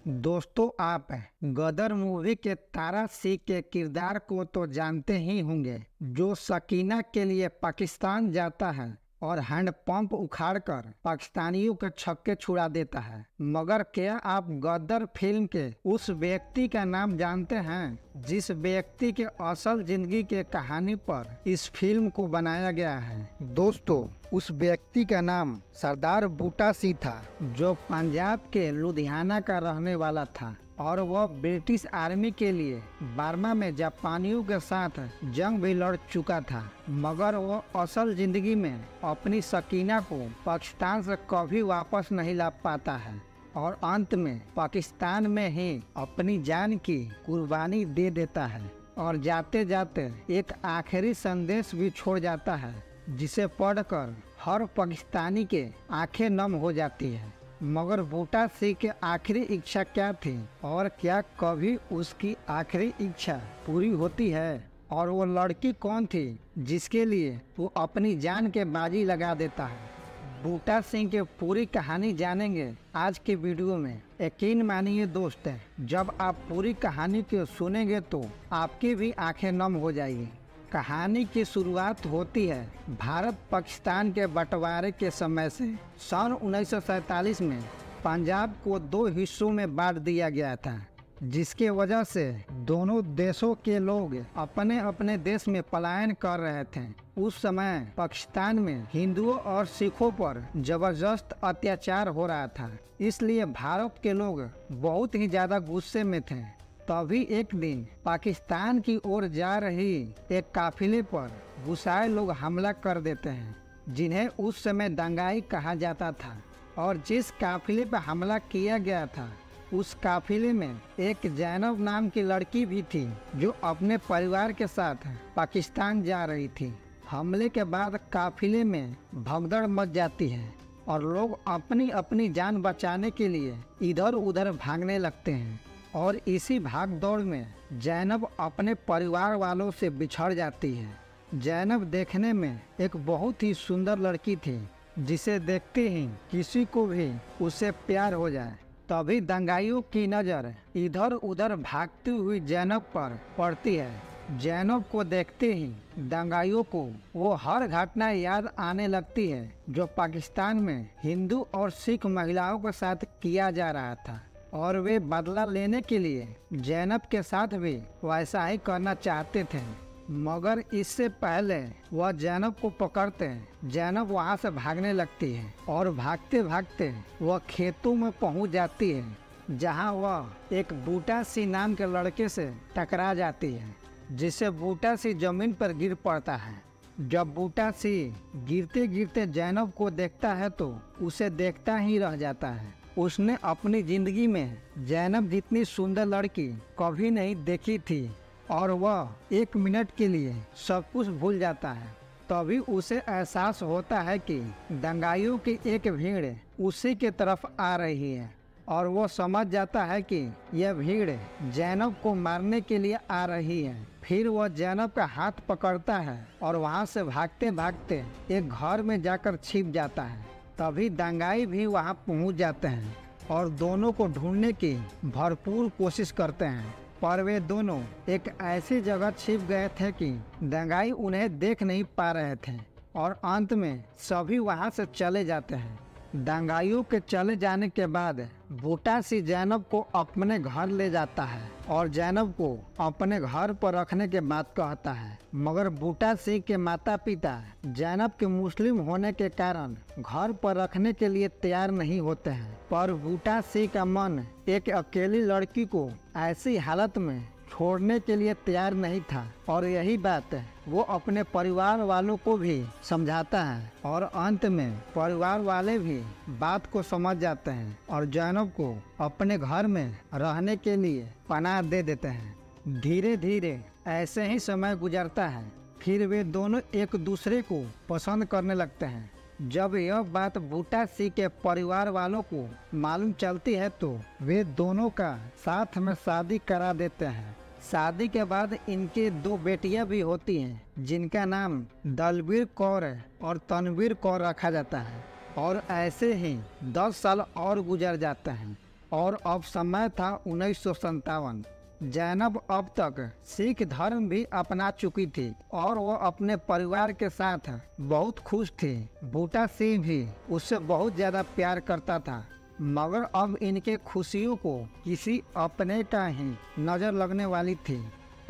दोस्तों, आप गदर मूवी के तारा सिंह के किरदार को तो जानते ही होंगे, जो सकीना के लिए पाकिस्तान जाता है और हैंडपंप उखाड़कर पाकिस्तानियों के छक्के छुड़ा देता है। मगर क्या आप गदर फिल्म के उस व्यक्ति का नाम जानते हैं जिस व्यक्ति के असल जिंदगी के कहानी पर इस फिल्म को बनाया गया है? दोस्तों, उस व्यक्ति का नाम सरदार बूटा सिंह था, जो पंजाब के लुधियाना का रहने वाला था और वह ब्रिटिश आर्मी के लिए बर्मा में जापानियों के साथ जंग भी लड़ चुका था। मगर वह असल जिंदगी में अपनी सकीना को पाकिस्तान से कभी वापस नहीं ला पाता है और अंत में पाकिस्तान में ही अपनी जान की कुर्बानी दे देता है और जाते जाते एक आखिरी संदेश भी छोड़ जाता है, जिसे पढ़कर हर पाकिस्तानी के आंखें नम हो जाती है। मगर बूटा सिंह की आखिरी इच्छा क्या थी और क्या कभी उसकी आखिरी इच्छा पूरी होती है? और वो लड़की कौन थी जिसके लिए वो अपनी जान के बाजी लगा देता है? बूटा सिंह की पूरी कहानी जानेंगे आज के वीडियो में। यकीन मानिए दोस्त, जब आप पूरी कहानी को सुनेंगे तो आपकी भी आंखें नम हो जाएगी। कहानी की शुरुआत होती है भारत पाकिस्तान के बंटवारे के समय से। सन 1947 में पंजाब को दो हिस्सों में बांट दिया गया था, जिसके वजह से दोनों देशों के लोग अपने अपने देश में पलायन कर रहे थे। उस समय पाकिस्तान में हिंदुओं और सिखों पर जबरदस्त अत्याचार हो रहा था, इसलिए भारत के लोग बहुत ही ज्यादा गुस्से में थे। तभी एक दिन पाकिस्तान की ओर जा रही एक काफिले पर गुस्साए लोग हमला कर देते हैं, जिन्हें उस समय दंगाई कहा जाता था। और जिस काफिले पर हमला किया गया था, उस काफिले में एक जैनब नाम की लड़की भी थी, जो अपने परिवार के साथ पाकिस्तान जा रही थी। हमले के बाद काफिले में भगदड़ मच जाती है और लोग अपनी अपनी जान बचाने के लिए इधर उधर भागने लगते हैं। और इसी भाग दौड़ में जैनब अपने परिवार वालों से बिछड़ जाती है। जैनब देखने में एक बहुत ही सुंदर लड़की थी, जिसे देखते ही किसी को भी उससे प्यार हो जाए। तभी दंगाइयों की नज़र इधर उधर भागती हुई जैनब पर पड़ती है। जैनब को देखते ही दंगाइयों को वो हर घटना याद आने लगती है जो पाकिस्तान में हिंदू और सिख महिलाओं के साथ किया जा रहा था, और वे बदला लेने के लिए जैनब के साथ भी वैसा ही करना चाहते थे। मगर इससे पहले वह जैनब को पकड़ते हैं। जैनब वहां से भागने लगती है और भागते भागते वह खेतों में पहुंच जाती है, जहां वह एक बूटा सिंह नाम के लड़के से टकरा जाती है, जिससे बूटा सिंह जमीन पर गिर पड़ता है। जब बूटा सिंह गिरते गिरते जैनब को देखता है तो उसे देखता ही रह जाता है। उसने अपनी जिंदगी में जैनब जितनी सुंदर लड़की कभी नहीं देखी थी और वह एक मिनट के लिए सब कुछ भूल जाता है। तभी उसे एहसास होता है कि दंगाइयों की एक भीड़ उसी के तरफ आ रही है और वो समझ जाता है कि यह भीड़ जैनब को मारने के लिए आ रही है। फिर वह जैनब का हाथ पकड़ता है और वहां से भागते भागते एक घर में जाकर छिप जाता है। तभी दंगाई भी वहां पहुंच जाते हैं और दोनों को ढूंढने की भरपूर कोशिश करते हैं, पर वे दोनों एक ऐसी जगह छिप गए थे कि दंगाई उन्हें देख नहीं पा रहे थे और अंत में सभी वहां से चले जाते हैं। दंगाइयों के चले जाने के बाद बूटा सिंह जैनब को अपने घर ले जाता है और जैनब को अपने घर पर रखने के बात कहता है। मगर बूटा सिंह के माता पिता जैनब के मुस्लिम होने के कारण घर पर रखने के लिए तैयार नहीं होते हैं, पर बूटा सिंह का मन एक अकेली लड़की को ऐसी हालत में छोड़ने के लिए तैयार नहीं था और यही बात वो अपने परिवार वालों को भी समझाता है और अंत में परिवार वाले भी बात को समझ जाते हैं और जैनब को अपने घर में रहने के लिए पनाह दे देते हैं। धीरे धीरे ऐसे ही समय गुजरता है, फिर वे दोनों एक दूसरे को पसंद करने लगते हैं। जब यह बात बूटा सिंह के परिवार वालों को मालूम चलती है तो वे दोनों का साथ में शादी करा देते हैं। शादी के बाद इनके दो बेटियां भी होती हैं, जिनका नाम दलबीर कौर और तनवीर कौर रखा जाता है। और ऐसे ही 10 साल और गुजर जाते हैं। और अब समय था 1957। जैनब अब तक सिख धर्म भी अपना चुकी थी और वो अपने परिवार के साथ बहुत खुश थी। बूटा सिंह भी उससे बहुत ज्यादा प्यार करता था, मगर अब इनके खुशियों को किसी अपने का ही नजर लगने वाली थी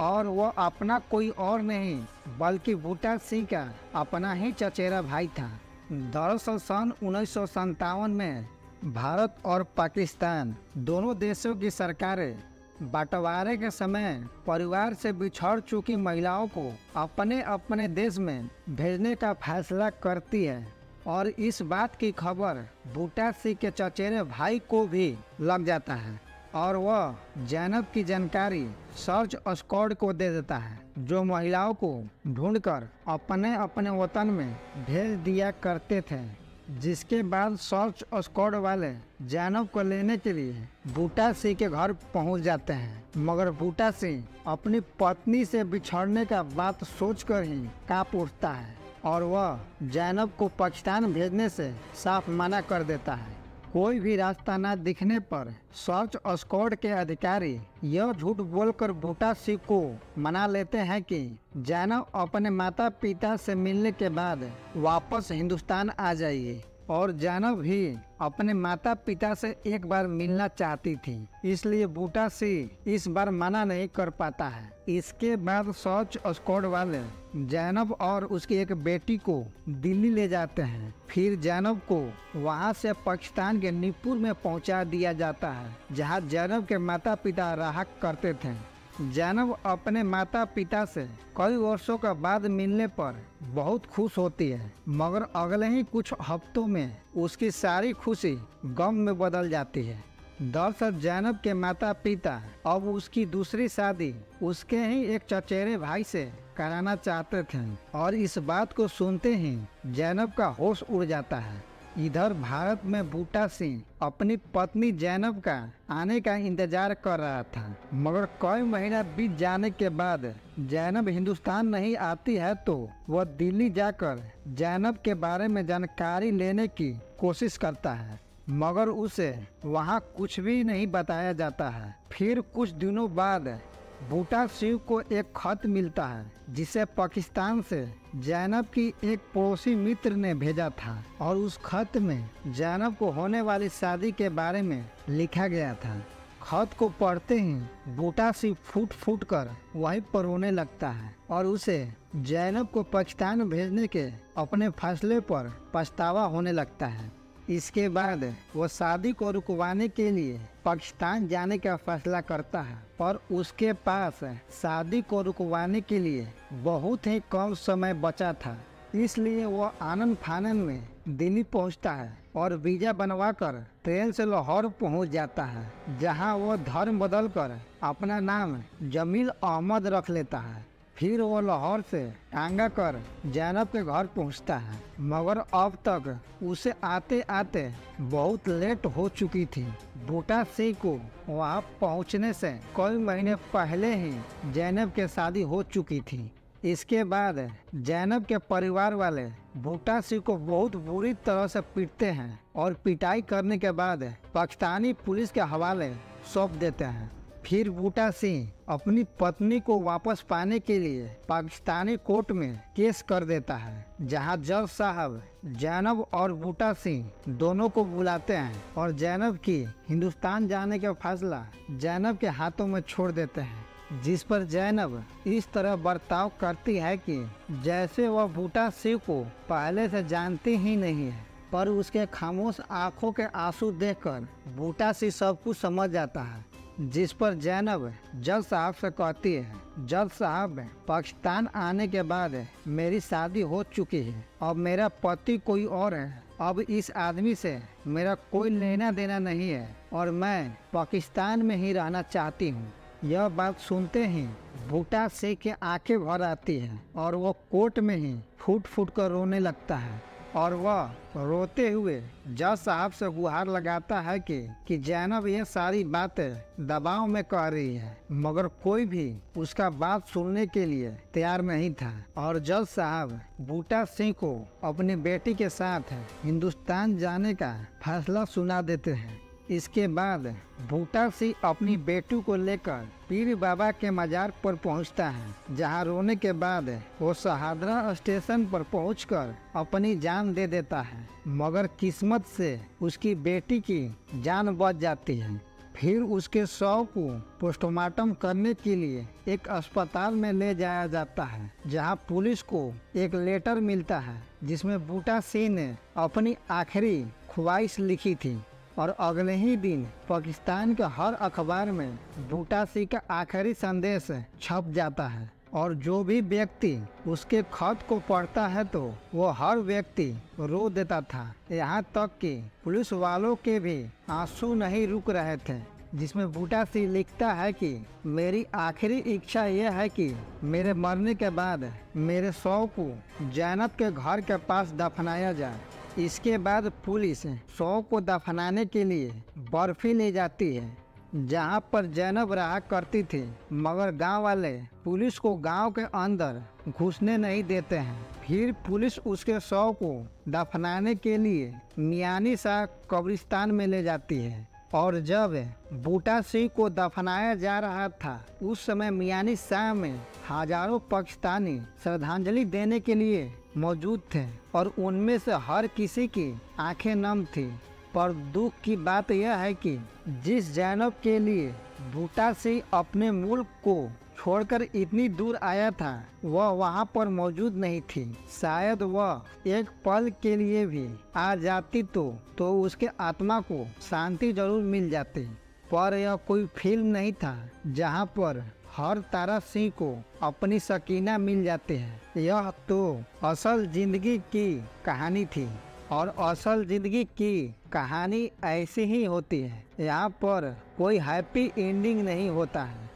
और वह अपना कोई और नहीं बल्कि बूटा सिंह का अपना ही चचेरा भाई था। दरअसल सन 1957 में भारत और पाकिस्तान दोनों देशों की सरकारें बंटवारे के समय परिवार से बिछड़ चुकी महिलाओं को अपने अपने देश में भेजने का फैसला करती है और इस बात की खबर बूटा सिंह के चचेरे भाई को भी लग जाता है और वह जैनब की जानकारी सर्च स्क्वाड को दे देता है, जो महिलाओं को ढूंढकर अपने अपने वतन में भेज दिया करते थे। जिसके बाद सर्च स्क्वाड वाले जैनब को लेने के लिए बूटा सिंह के घर पहुंच जाते हैं, मगर बूटा सिंह अपनी पत्नी से बिछड़ने का बात सोचकर ही कांप उठता है और वह जैनब को पाकिस्तान भेजने से साफ मना कर देता है। कोई भी रास्ता न दिखने पर सर्च स्क्वाड के अधिकारी यह झूठ बोलकर बूटा सिंह को मना लेते हैं कि जैनब अपने माता पिता से मिलने के बाद वापस हिंदुस्तान आ जाइए और जैनब भी अपने माता पिता से एक बार मिलना चाहती थी, इसलिए बूटा सिंह इस बार मना नहीं कर पाता है। इसके बाद सर्च स्क्वाड वाले जैनब और उसकी एक बेटी को दिल्ली ले जाते हैं। फिर जैनब को वहां से पाकिस्तान के नीपुर में पहुंचा दिया जाता है, जहां जैनब के माता पिता रहा करते थे। जैनब अपने माता पिता से कई वर्षों का बाद मिलने पर बहुत खुश होती है, मगर अगले ही कुछ हफ्तों में उसकी सारी खुशी गम में बदल जाती है। दरअसल जैनब के माता पिता अब उसकी दूसरी शादी उसके ही एक चचेरे भाई से कराना चाहते थे और इस बात को सुनते ही जैनब का होश उड़ जाता है। इधर भारत में बूटा सिंह अपनी पत्नी जैनब का आने का इंतजार कर रहा था, मगर कई महीना बीत जाने के बाद जैनब हिंदुस्तान नहीं आती है तो वह दिल्ली जाकर जैनब के बारे में जानकारी लेने की कोशिश करता है, मगर उसे वहां कुछ भी नहीं बताया जाता है। फिर कुछ दिनों बाद बूटा सिंह को एक खत मिलता है, जिसे पाकिस्तान से जैनब की एक पड़ोसी मित्र ने भेजा था और उस खत में जैनब को होने वाली शादी के बारे में लिखा गया था। खत को पढ़ते ही बूटा सिंह फूट फूट कर वहीं पर रोने लगता है और उसे जैनब को पाकिस्तान भेजने के अपने फैसले पर पछतावा होने लगता है। इसके बाद वो शादी को रुकवाने के लिए पाकिस्तान जाने का फैसला करता है, पर उसके पास शादी को रुकवाने के लिए बहुत ही कम समय बचा था, इसलिए वो आनन फानन में दिल्ली पहुंचता है और वीजा बनवाकर ट्रेन से लाहौर पहुंच जाता है, जहां वो धर्म बदलकर अपना नाम जमील अहमद रख लेता है। फिर वो लाहौर से टांगा कर जैनब के घर पहुंचता है, मगर अब तक उसे आते आते बहुत लेट हो चुकी थी। बूटा सिंह को वहां पहुंचने से कई महीने पहले ही जैनब की शादी हो चुकी थी। इसके बाद जैनब के परिवार वाले बूटा सिंह को बहुत बुरी तरह से पीटते हैं और पिटाई करने के बाद पाकिस्तानी पुलिस के हवाले सौंप देते हैं। फिर बूटा सिंह अपनी पत्नी को वापस पाने के लिए पाकिस्तानी कोर्ट में केस कर देता है, जहां जज साहब जैनब और बूटा सिंह दोनों को बुलाते हैं और जैनब की हिंदुस्तान जाने का फैसला जैनब के हाथों में छोड़ देते हैं, जिस पर जैनब इस तरह बर्ताव करती है कि जैसे वह बूटा सिंह को पहले से जानती ही नहीं है। पर उसके खामोश आंखों के आंसू देखकर बूटा सिंह सब कुछ समझ जाता है, जिस पर जैनब जज साहब से कहती है, जज साहब पाकिस्तान आने के बाद मेरी शादी हो चुकी है, अब मेरा पति कोई और है, अब इस आदमी से मेरा कोई लेना देना नहीं है और मैं पाकिस्तान में ही रहना चाहती हूँ। यह बात सुनते ही बूटा सिंह की आंखें भर आती हैं और वो कोर्ट में ही फूट फूट कर रोने लगता है और वह रोते हुए जज साहब से गुहार लगाता है कि जैनब ये सारी बातें दबाव में कह रही है, मगर कोई भी उसका बात सुनने के लिए तैयार नहीं था और जज साहब बूटा सिंह को अपनी बेटी के साथ हिंदुस्तान जाने का फैसला सुना देते हैं। इसके बाद बूटा सिंह अपनी बेटी को लेकर पीर बाबा के मजार पर पहुंचता है, जहां रोने के बाद वो शहादरा स्टेशन पर पहुंचकर अपनी जान दे देता है, मगर किस्मत से उसकी बेटी की जान बच जाती है। फिर उसके शव को पोस्टमार्टम करने के लिए एक अस्पताल में ले जाया जाता है, जहां पुलिस को एक लेटर मिलता है जिसमें बूटा सिंह ने अपनी आखिरी ख्वाहिश लिखी थी, और अगले ही दिन पाकिस्तान के हर अखबार में बूटा सिंह का आखिरी संदेश छप जाता है। और जो भी व्यक्ति उसके खत को पढ़ता है तो वो हर व्यक्ति रो देता था, यहाँ तक कि पुलिस वालों के भी आंसू नहीं रुक रहे थे, जिसमें बूटा सिंह लिखता है कि मेरी आखिरी इच्छा यह है कि मेरे मरने के बाद मेरे शव को जैनब के घर के पास दफनाया जाए। इसके बाद पुलिस शव को दफनाने के लिए बर्फी ले जाती है, जहां पर जैनब रहा करती थी, मगर गांव वाले पुलिस को गांव के अंदर घुसने नहीं देते हैं। फिर पुलिस उसके शव को दफनाने के लिए मियानी शाह कब्रिस्तान में ले जाती है, और जब बूटा सिंह को दफनाया जा रहा था उस समय मियानी शाह में हजारों पाकिस्तानी श्रद्धांजलि देने के लिए मौजूद थे, और उनमें से हर किसी की आंखें नम थी। पर दुख की बात यह है कि जिस जैनब के लिए बूटा सिंह अपने मुल्क को छोड़कर इतनी दूर आया था वह वहां पर मौजूद नहीं थी। शायद वह एक पल के लिए भी आ जाती तो उसके आत्मा को शांति जरूर मिल जाती, पर यह कोई फिल्म नहीं था जहां पर हर तारा सिंह को अपनी सकीना मिल जाती है। यह तो असल जिंदगी की कहानी थी, और असल जिंदगी की कहानी ऐसी ही होती है। यहाँ पर कोई हैप्पी एंडिंग नहीं होता है।